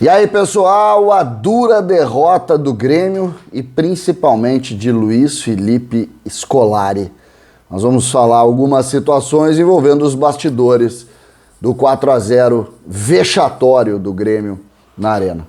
E aí, pessoal, a dura derrota do Grêmio e principalmente de Luiz Felipe Scolari. Nós vamos falar algumas situações envolvendo os bastidores do 4-0 vexatório do Grêmio na Arena.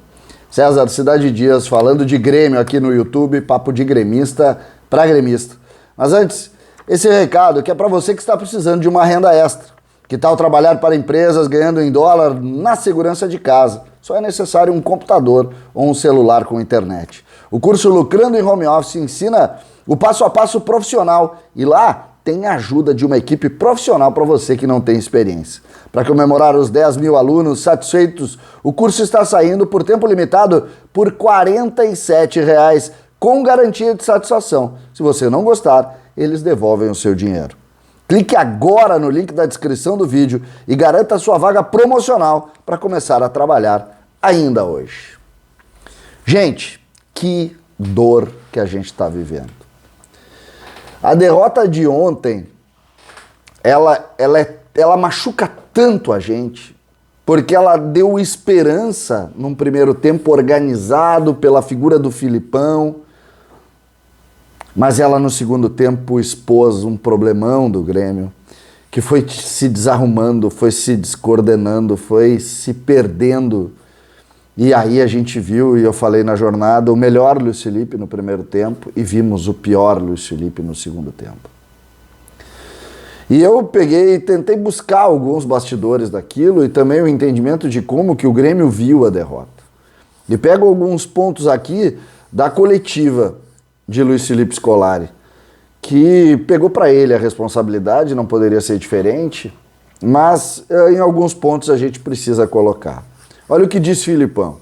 César Cidade Dias falando de Grêmio aqui no YouTube, papo de gremista para gremista. Mas antes, esse recado que é para você que está precisando de uma renda extra. Que tal trabalhar para empresas ganhando em dólar na segurança de casa? Só é necessário um computador ou um celular com internet. O curso Lucrando em Home Office ensina o passo a passo profissional e lá tem a ajuda de uma equipe profissional para você que não tem experiência. Para comemorar os 10 mil alunos satisfeitos, o curso está saindo por tempo limitado por R$ 47,00 com garantia de satisfação. Se você não gostar, eles devolvem o seu dinheiro. Clique agora no link da descrição do vídeo e garanta a sua vaga promocional para começar a trabalhar ainda hoje. Gente, que dor que a gente está vivendo. A derrota de ontem, ela machuca tanto a gente, porque ela deu esperança num primeiro tempo organizado pela figura do Filipão, mas ela no segundo tempo expôs um problemão do Grêmio, que foi se desarrumando, foi se descoordenando, foi se perdendo. E aí a gente viu, e eu falei na jornada, o melhor Luiz Felipe no primeiro tempo e vimos o pior Luiz Felipe no segundo tempo. E eu peguei e tentei buscar alguns bastidores daquilo e também o entendimento de como que o Grêmio viu a derrota. E pego alguns pontos aqui da coletiva de Luiz Felipe Scolari, que pegou para ele a responsabilidade, não poderia ser diferente, mas em alguns pontos a gente precisa colocar. Olha o que disse Filipão.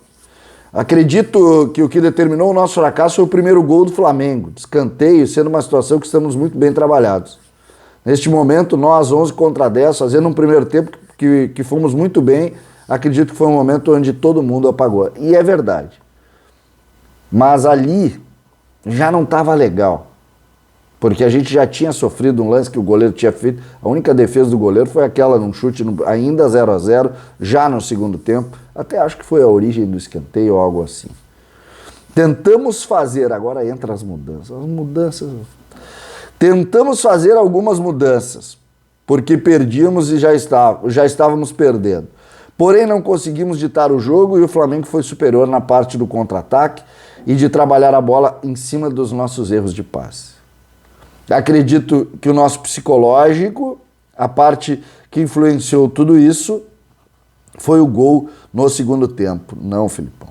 Acredito que o que determinou o nosso fracasso foi o primeiro gol do Flamengo, de escanteio, sendo uma situação que estamos muito bem trabalhados. Neste momento, nós, 11 contra 10, fazendo um primeiro tempo que fomos muito bem, acredito que foi um momento onde todo mundo apagou. E é verdade. Mas ali já não estava legal, porque a gente já tinha sofrido um lance que o goleiro tinha feito, a única defesa do goleiro foi aquela num chute ainda 0-0, já no segundo tempo, até acho que foi a origem do escanteio ou algo assim. Tentamos fazer, agora entra as mudanças, tentamos fazer algumas mudanças, porque perdíamos e já estávamos perdendo. Porém, não conseguimos ditar o jogo e o Flamengo foi superior na parte do contra-ataque e de trabalhar a bola em cima dos nossos erros de passe. Acredito que o nosso psicológico, a parte que influenciou tudo isso, foi o gol no segundo tempo. Não, Filipão.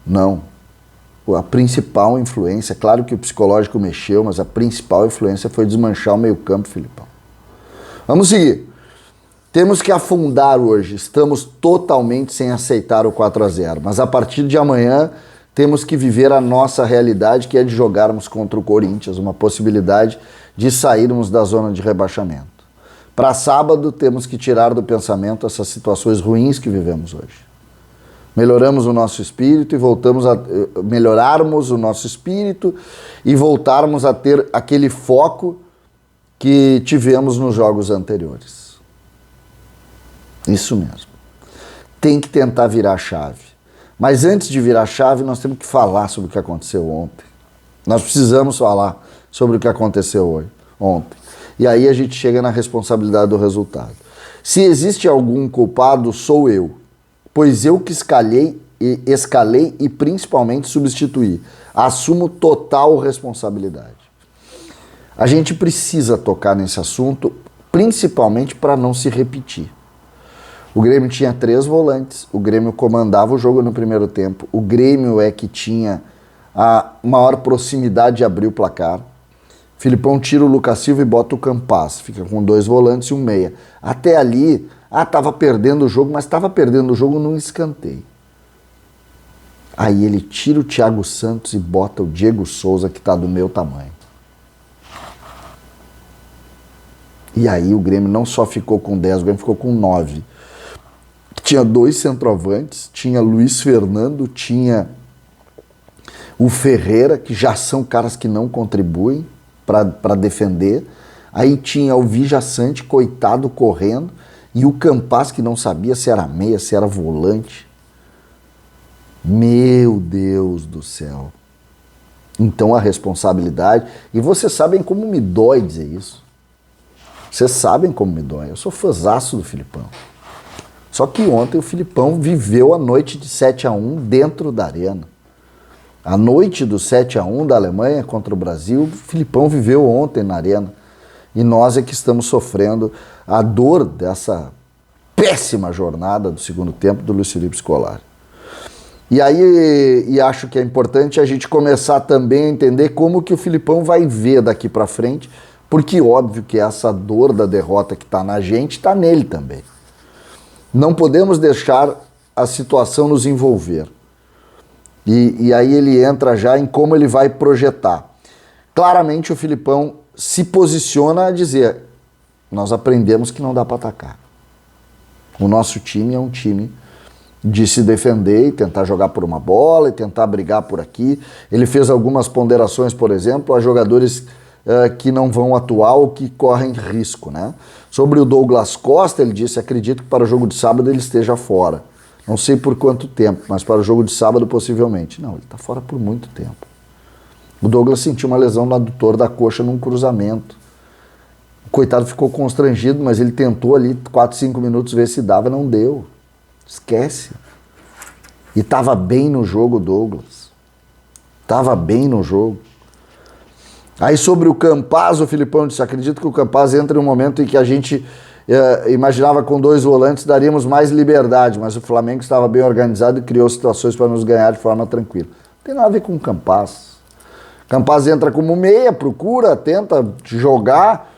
Não. A principal influência, claro que o psicológico mexeu, mas a principal influência foi desmanchar o meio-campo, Filipão. Vamos seguir. Temos que afundar hoje. Estamos totalmente sem aceitar o 4-0. Mas a partir de amanhã temos que viver a nossa realidade, que é de jogarmos contra o Corinthians, uma possibilidade de sairmos da zona de rebaixamento. Para sábado, temos que tirar do pensamento essas situações ruins que vivemos hoje. Melhoramos o nosso espírito e melhorarmos o nosso espírito e voltarmos a ter aquele foco que tivemos nos jogos anteriores. Isso mesmo. Tem que tentar virar a chave. Mas antes de virar a chave, nós temos que falar sobre o que aconteceu ontem. Nós precisamos falar sobre o que aconteceu ontem. E aí a gente chega na responsabilidade do resultado. Se existe algum culpado, sou eu. Pois eu que escalei e principalmente substituí. Assumo total responsabilidade. A gente precisa tocar nesse assunto, principalmente para não se repetir. O Grêmio tinha 3 volantes, o Grêmio comandava o jogo no primeiro tempo, o Grêmio é que tinha a maior proximidade de abrir o placar. Filipão tira o Lucas Silva e bota o Campaz, fica com 2 volantes e um meia. Até ali, estava perdendo o jogo, mas estava perdendo o jogo num escanteio. Aí ele tira o Thiago Santos e bota o Diego Souza, que está do meu tamanho. E aí o Grêmio não só ficou com 10, o Grêmio ficou com 9. Tinha 2 centroavantes, tinha Luiz Fernando, tinha o Ferreira, que já são caras que não contribuem para defender. Aí tinha o Vijaçante, coitado, correndo, e o Campaz, que não sabia se era meia, se era volante. Meu Deus do céu. Então a responsabilidade... E vocês sabem como me dói dizer isso. Vocês sabem como me dói. Eu sou fãzaço do Filipão. Só que ontem o Filipão viveu a noite de 7-1 dentro da arena. A noite do 7-1 da Alemanha contra o Brasil, o Filipão viveu ontem na arena. E nós é que estamos sofrendo a dor dessa péssima jornada do segundo tempo do Luiz Felipe Scolari. E aí, acho que é importante a gente começar também a entender como que o Filipão vai ver daqui para frente, porque óbvio que essa dor da derrota que está na gente está nele também. Não podemos deixar a situação nos envolver. E aí ele entra já em como ele vai projetar. Claramente o Filipão se posiciona a dizer: nós aprendemos que não dá para atacar. O nosso time é um time de se defender e tentar jogar por uma bola e tentar brigar por aqui. Ele fez algumas ponderações, por exemplo, a jogadores que não vão atuar ou que correm risco, né? Sobre o Douglas Costa, ele disse: acredito que para o jogo de sábado ele esteja fora. Não sei por quanto tempo, mas para o jogo de sábado possivelmente. Não, ele está fora por muito tempo. O Douglas sentiu uma lesão no adutor da coxa num cruzamento. O coitado ficou constrangido, mas ele tentou ali 4, 5 minutos ver se dava, não deu. Esquece. E estava bem no jogo, Douglas. Estava bem no jogo. Aí sobre o Campaz, o Filipão disse: acredito que o Campaz entra em um momento em que a gente imaginava com 2 volantes daríamos mais liberdade, mas o Flamengo estava bem organizado e criou situações para nos ganhar de forma tranquila. Não tem nada a ver com o Campaz. O Campaz entra como meia, procura, tenta jogar,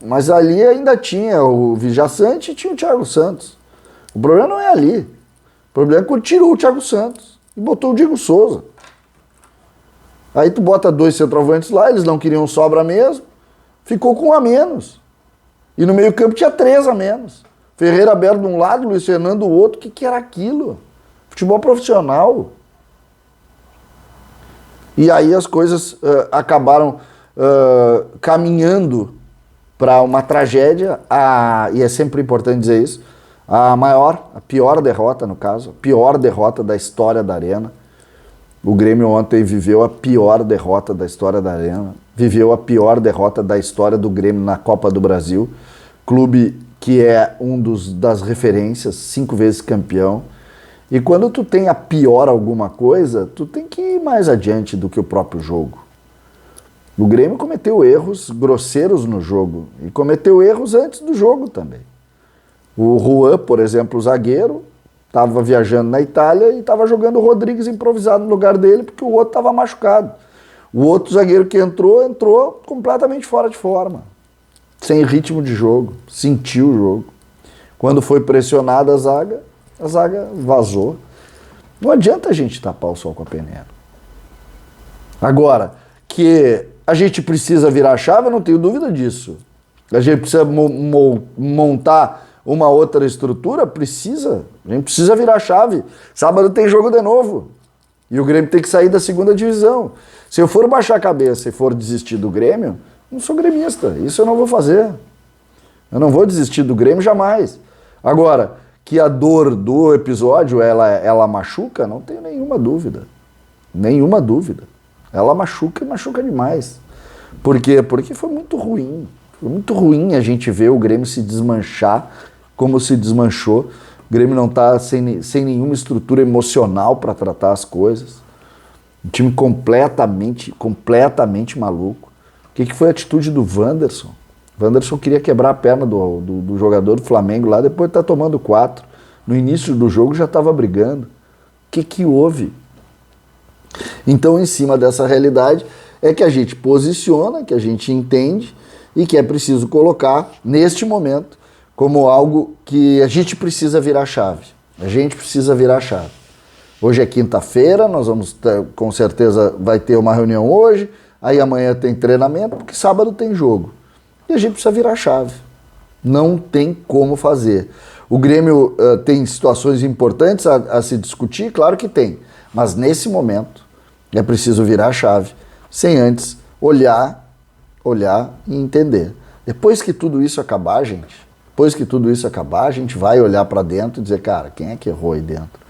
mas ali ainda tinha o Vijaçante e tinha o Thiago Santos. O problema não é ali. O problema é quando tirou o Thiago Santos e botou o Diego Souza. Aí tu bota 2 centroavantes lá, eles não queriam sobra mesmo, ficou com 1 a menos. E no meio campo tinha 3 a menos. Ferreira aberto de um lado, Luiz Fernando do outro. O que era aquilo? Futebol profissional. E aí as coisas acabaram caminhando para uma tragédia, e é sempre importante dizer isso, a pior derrota no caso, a pior derrota da história da Arena. O Grêmio ontem viveu a pior derrota da história da Arena, viveu a pior derrota da história do Grêmio na Copa do Brasil, clube que é das referências, 5 vezes campeão. E quando tu tem a pior alguma coisa, tu tem que ir mais adiante do que o próprio jogo. O Grêmio cometeu erros grosseiros no jogo e cometeu erros antes do jogo também. O Juan, por exemplo, o zagueiro, estava viajando na Itália e estava jogando o Rodrigues improvisado no lugar dele porque o outro estava machucado. O outro zagueiro que entrou completamente fora de forma, sem ritmo de jogo, sentiu o jogo. Quando foi pressionada a zaga vazou. Não adianta a gente tapar o sol com a peneira. Agora, que a gente precisa virar a chave, eu não tenho dúvida disso. A gente precisa montar uma outra estrutura? Precisa. A gente precisa virar a chave. Sábado tem jogo de novo. E o Grêmio tem que sair da 2ª divisão. Se eu for baixar a cabeça e for desistir do Grêmio, não sou gremista. Isso eu não vou fazer. Eu não vou desistir do Grêmio jamais. Agora, que a dor do episódio ela machuca, não tenho nenhuma dúvida. Nenhuma dúvida. Ela machuca e machuca demais. Por quê? Porque foi muito ruim. Foi muito ruim a gente ver o Grêmio se desmanchar como se desmanchou. O Grêmio não está sem nenhuma estrutura emocional para tratar as coisas. Um time completamente maluco. O que foi a atitude do Wanderson? O Wanderson queria quebrar a perna do jogador do Flamengo lá, depois de estar tomando 4. No início do jogo já estava brigando. O que houve? Então, em cima dessa realidade, é que a gente posiciona, que a gente entende e que é preciso colocar, neste momento, como algo que a gente precisa virar a chave. A gente precisa virar a chave. Hoje é quinta-feira, nós vamos com certeza vai ter uma reunião hoje, aí amanhã tem treinamento, porque sábado tem jogo. E a gente precisa virar a chave. Não tem como fazer. O Grêmio tem situações importantes a se discutir, claro que tem. Mas nesse momento é preciso virar a chave, sem antes olhar e entender. Depois que tudo isso acabar, a gente vai olhar para dentro e dizer, cara, quem é que errou aí dentro?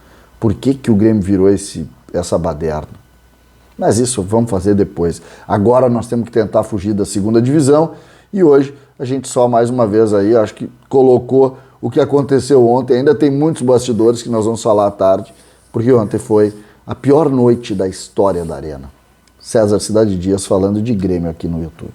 Por que que o Grêmio virou essa baderna? Mas isso vamos fazer depois. Agora nós temos que tentar fugir da segunda divisão e hoje a gente só mais uma vez aí, acho que colocou o que aconteceu ontem. Ainda tem muitos bastidores que nós vamos falar à tarde, porque ontem foi a pior noite da história da Arena. César Cidade Dias falando de Grêmio aqui no YouTube.